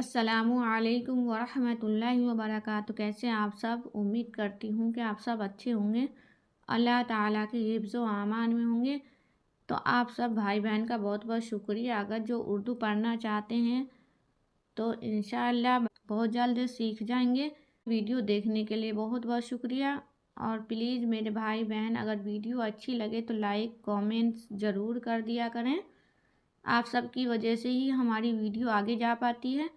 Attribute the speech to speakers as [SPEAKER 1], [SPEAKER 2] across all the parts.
[SPEAKER 1] السلام علیکم ورحمۃ اللہ وبرکاتہ۔ کیسے ہیں آپ سب؟ امید کرتی ہوں کہ آپ سب اچھے ہوں گے، اللہ تعالیٰ کے حفظ و امان میں ہوں گے۔ تو آپ سب بھائی بہن کا بہت بہت شکریہ۔ اگر جو اردو پڑھنا چاہتے ہیں تو انشاءاللہ بہت جلد سیکھ جائیں گے۔ ویڈیو دیکھنے کے لیے بہت بہت شکریہ، اور پلیز میرے بھائی بہن اگر ویڈیو اچھی لگے تو لائک کامنٹس ضرور کر دیا کریں۔ آپ سب کی وجہ سے ہی ہماری ویڈیو آگے جا پاتی ہے۔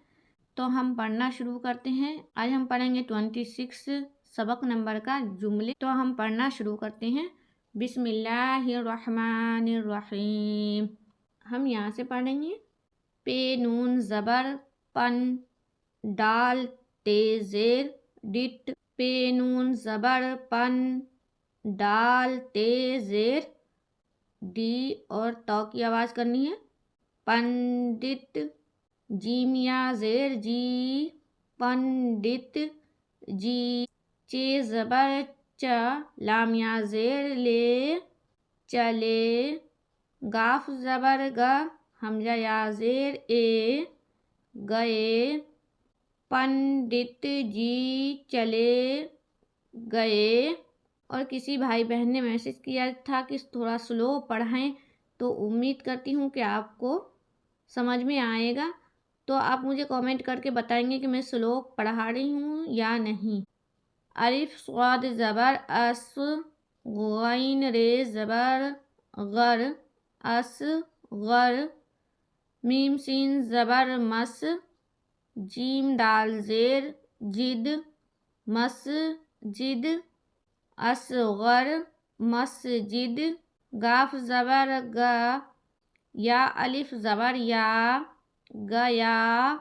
[SPEAKER 1] تو ہم پڑھنا شروع کرتے ہیں۔ آج ہم پڑھیں گے 26 سبق نمبر کا جملے۔ تو ہم پڑھنا شروع کرتے ہیں۔ بسم اللہ الرحمن الرحیم۔ ہم یہاں سے پڑھیں گے۔ پے نون زبر پن، ڈال تے زیر ڈٹ، پے نون زبر پن، ڈال تے زیر ڈی اور تو کی آواز کرنی ہے۔ پنڈت، جیم یا زیر جی، پنڈت جی، چے زبر چ، لام یا زیر لے، چلے، گاف زبر گا، حمزہ یا زیر اے، گئے، پنڈت جی چلے گئے۔ اور کسی بھائی بہن نے میسج کیا تھا کہ تھوڑا سلو پڑھائیں، تو امید کرتی ہوں کہ آپ کو سمجھ میں آئے گا۔ تو آپ مجھے کامنٹ کر کے بتائیں گے کہ میں سلو پڑھا رہی ہوں یا نہیں۔ الف صاد زبر اس، غین رے زبر غر، اس غر، میم سین زبر مس، جیم دال زیر جد، مس جد، اصغر مسجد، گاف زبر گا، یا الف زبر یا، گیا،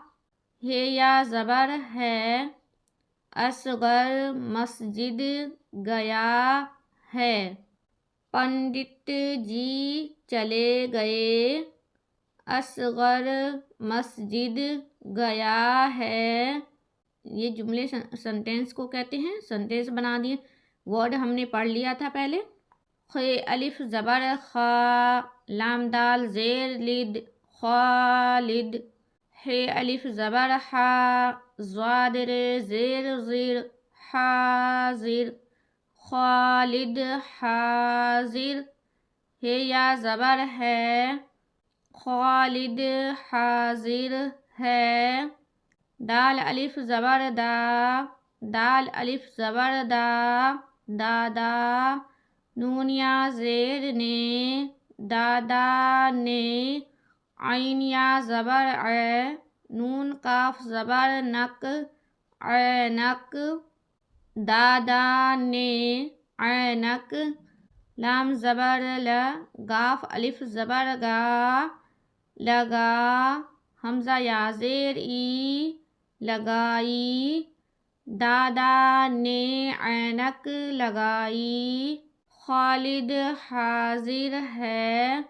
[SPEAKER 1] ہے یا زبر ہے، اصغر مسجد گیا ہے، پنڈت جی چلے گئے، اصغر مسجد گیا ہے۔ یہ جملے سنٹینس کو کہتے ہیں، سنٹینس بنا دیے۔ ورڈ ہم نے پڑھ لیا تھا پہلے۔ خ الف زبر خا، لام دال زیر لد، خالد، ہے الف زبر حا، ضاد رے زیر زیر، حاضر، خالد حاضر، ہے یا زبر ہے، خالد حاضر ہے، دال الف زبر دا، دال الف زبر دا، دادا، نون یا زیر نے، دادا نے، عین یا زبر اے، نون قاف زبر نک، عینک، دادا نے عینک، لام زبر ل، گاف الف زبر گا، لگا، حمزہ یا زیر ای، لگائی، دادا نے عینک لگائی، خالد حاضر ہے،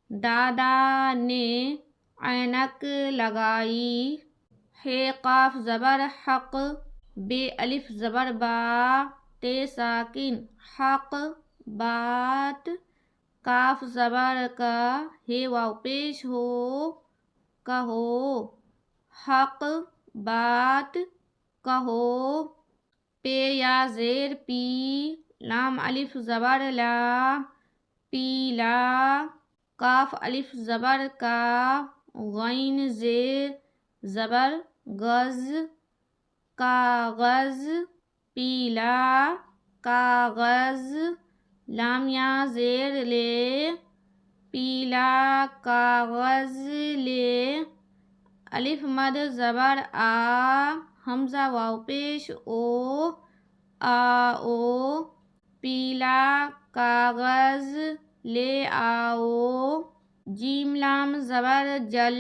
[SPEAKER 1] دادا نے عینک لگائی، ہے قاف زبر حق، بے الف زبر با، تے ساکن حق، بات، کاف زبر کا، ہے واو پیش ہو، کہو، حق بات کہو، پے یا زیر پی، لام الف زبر لا، پیلا، کاف الف زبر کا، غین زیر زبر غز، کاغذ، پیلا، کاغذ، لام یا زیر لے، پیلا کاغذ لے، الف مد زبر آ، حمزہ واو پیش او، آؤ، پیلا کاغذ لے آؤ، جیم لام زبر جل،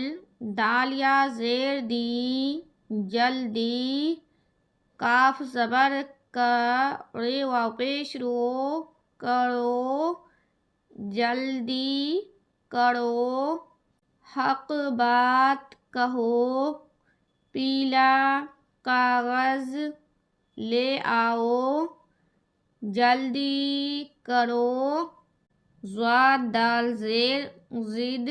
[SPEAKER 1] دال یا زیر دی، جلدی، کاف زبر کا، رے واو پیش رو، کرو، جلدی کرو، حق بات کہو، پیلا کاغذ لے آؤ، جلدی کرو، ضاد دال زیر زد،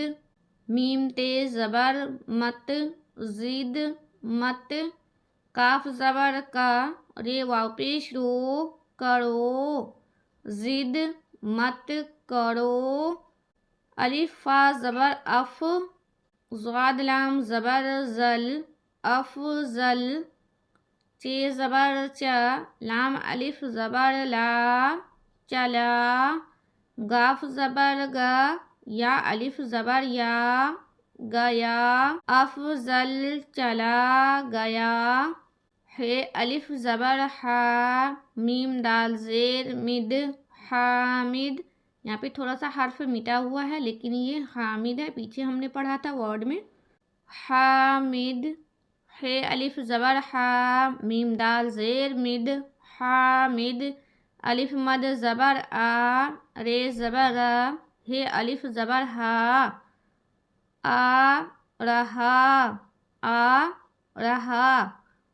[SPEAKER 1] میم تے زبر مت، زد، مت، کاف زبر کا، رے واو پیش رو، کرو، زد مت کرو، الف فا زبر اف، ضاد لام زبر زل، افضل، چے زبر چا، لام الف زبر لا، چلا، گاف زبر گا، یا الف زبر یا، گیا، افضل چلا گیا، ہے الف زبر ہا، میم دال زیر مد، حامد، یہاں پہ تھوڑا سا حرف مٹا ہوا ہے لیکن یہ حامد ہے، پیچھے ہم نے پڑھا تھا ورڈ میں حامد، ہے الف زبر ہا، میم دال زیر مد، حامد، الف مد زبر آ، رے زبر آ، ہے الف زبر ہا، آ رہا، آ رہا،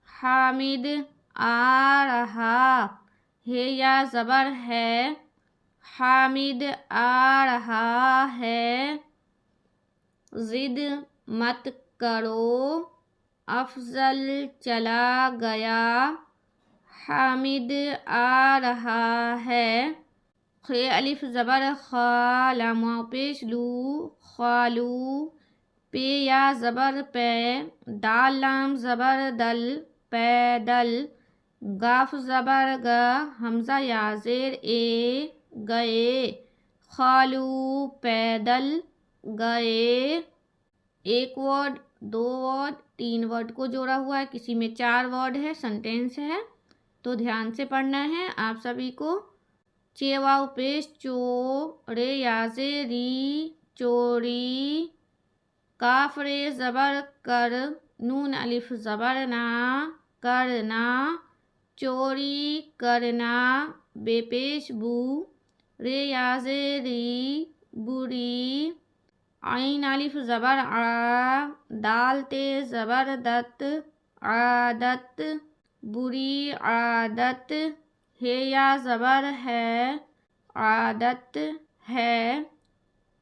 [SPEAKER 1] حامد آ رہا، ہے یا زبر ہے، حامد آ رہا ہے، زد مت کرو، افضل چلا گیا، حامد آ رہا ہے، خے الف زبر خا، لام واو پیش لو، خالو، پے یا زبر پے، دال لام زبر دل، پیدل، گاف زبر گا، حمزہ یا زیر اے، گئے، خالو پیدل گئے، ایک ورڈ، دو ورڈ، تین ورڈ کو جوڑا ہوا ہے، کسی میں 4 ورڈ ہے، سنٹینس ہے، تو دھیان سے پڑھنا ہے آپ سبھی کو۔ چے واو پیش چو، رے یا زیری، چوری، کاف رے زبر کر، نون الف زبر نا، کرنا، چوری کرنا، بے پیش بو، رے یا زیری، بری، عین الف زبر آ، دال تے زبر دت، عادت، بری عادت، ہے یا زبر ہے، عادت ہے،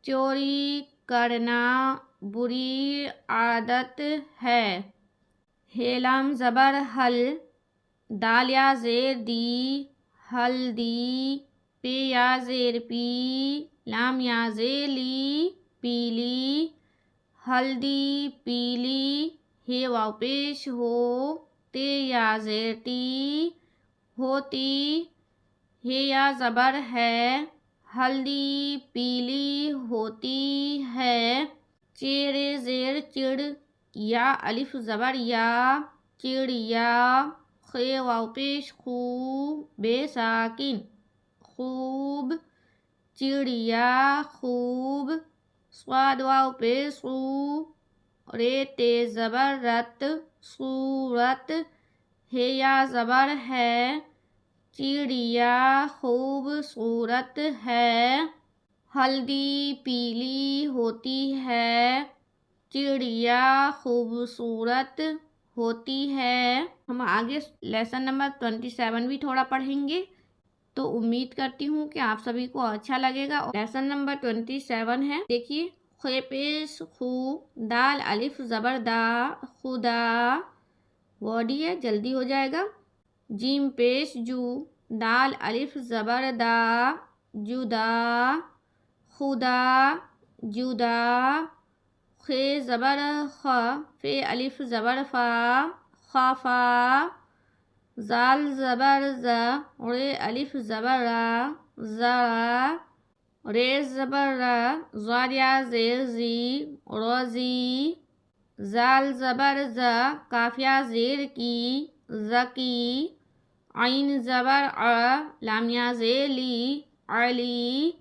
[SPEAKER 1] چوری کرنا بری عادت ہے، ہے لام زبر حل، دال یا زیر دی، ہلدی، پے یا زیر پی، لام یا زیر لی، پیلی، ہلدی پیلی، ہے واو پیش ہو، تے یا زیر ٹی، ہوتی، ہے یا زبر ہے، ہلدی پیلی ہوتی ہے، چیرے زیر چڑ، یا الف زبر یا، چڑیا، خے واو پیش خو، بے ساکن، خوب، چڑیا خوب، صاد واو پیش سو، رے تے زبر رت، صورت، ہے یا زبر ہے، چڑیا خوبصورت ہے، ہلدی پیلی ہوتی ہے، چڑیا خوبصورت ہوتی ہے۔ ہم آگے لیسن نمبر 27 بھی تھوڑا پڑھیں گے، تو امید کرتی ہوں کہ آپ سبھی کو اچھا لگے گا۔ لیسن نمبر 27 ہے، دیکھیے، خے پیش خو، دال الف زبر دا، خدا، ورڈ ہے جلدی ہو جائے گا، جیم پیش جو، دال الف زبر دا، جدا، خدا، جدا، خے زبر خ، فے الف زبر فا، خافا، زال زبر ز، رے الف زبر را، ذرا، رے زبر را، ضاد یا زیر زی، روزی، زال زبر ز، کاف یا زیر کی، زکی، عین زبر ع، لام یا زیر لی، علی،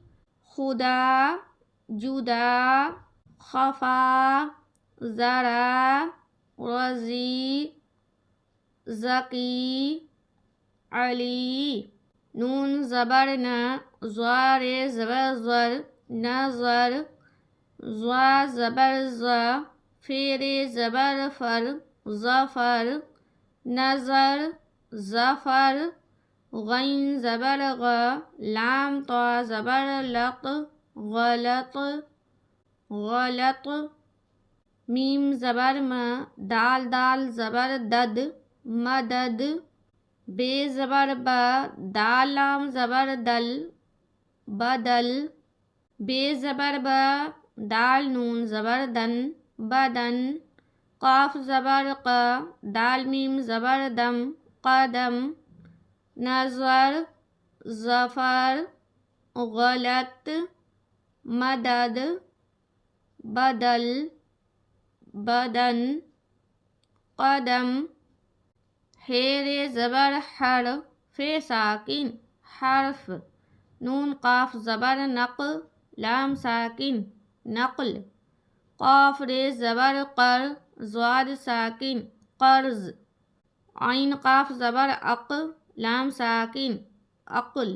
[SPEAKER 1] خدا، جدا، خفا، ذرا، روزی، زکی، علی، نون زبر ن، زوار زبر زر، نظر، زوا زبر ز، فیر زبر فر، ظفر، نظر، ظفر، غین زبر غ، لام طا زبر لق، غلط، غلط، میم زبر م، دال دال زبر دد، مدد، بے زبر ب، دال لام زبر دل، بدل، بے زبر ب، دال نون زبر دن، بدن، قاف زبر ق، دال میم زبر دم، قدم، نظر، ظفر، غلط، مدد، بدل، بدن، قدم، حیر زبر حر، فے ساکن، حرف، نون قاف زبر نق، لام ساکن، نقل، قاف رے زبر قر، ضاد ساکن، قرض، عین قاف زبر اق، لام ساکن، عقل،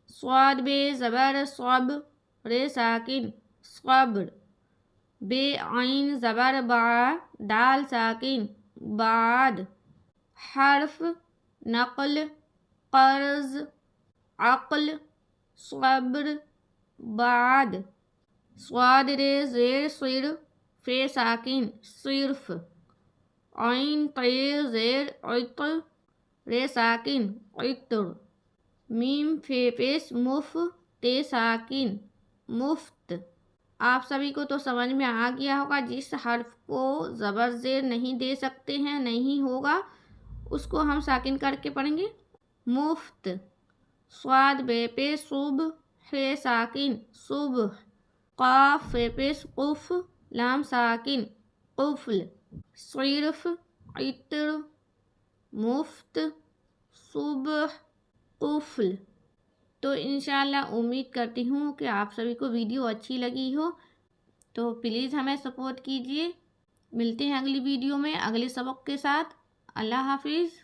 [SPEAKER 1] صاد بے زبر صب، رے ساکن، صبر، بے عین زبر با، دال ساکن، بعد، حرف، نقل، قرض، عقل، صبر، بعد، صاد رے زیر صر، فے ساکن، صرف، عین طیر زیر عطر، رے ساکن، عطر، میم فے پیش مف، تے ساکن، مفت۔ آپ سبھی کو تو سمجھ میں آ گیا ہوگا جس حرف کو زبر زیر نہیں دے سکتے ہیں، نہیں ہوگا، اس کو ہم ساکن کر کے پڑھیں گے، مفت۔ صاد بے پیش صب، فے ساکن، صبح، قاف فے پیش قف، لام ساکن، قفل، صرف، عطر، مفت، صبح، قفل۔ تو انشاءاللہ امید کرتی ہوں کہ آپ سبھی کو ویڈیو اچھی لگی ہو، تو پلیز ہمیں سپورٹ کیجیے۔ ملتے ہیں اگلی ویڈیو میں اگلے سبق کے ساتھ۔ اللہ حافظ۔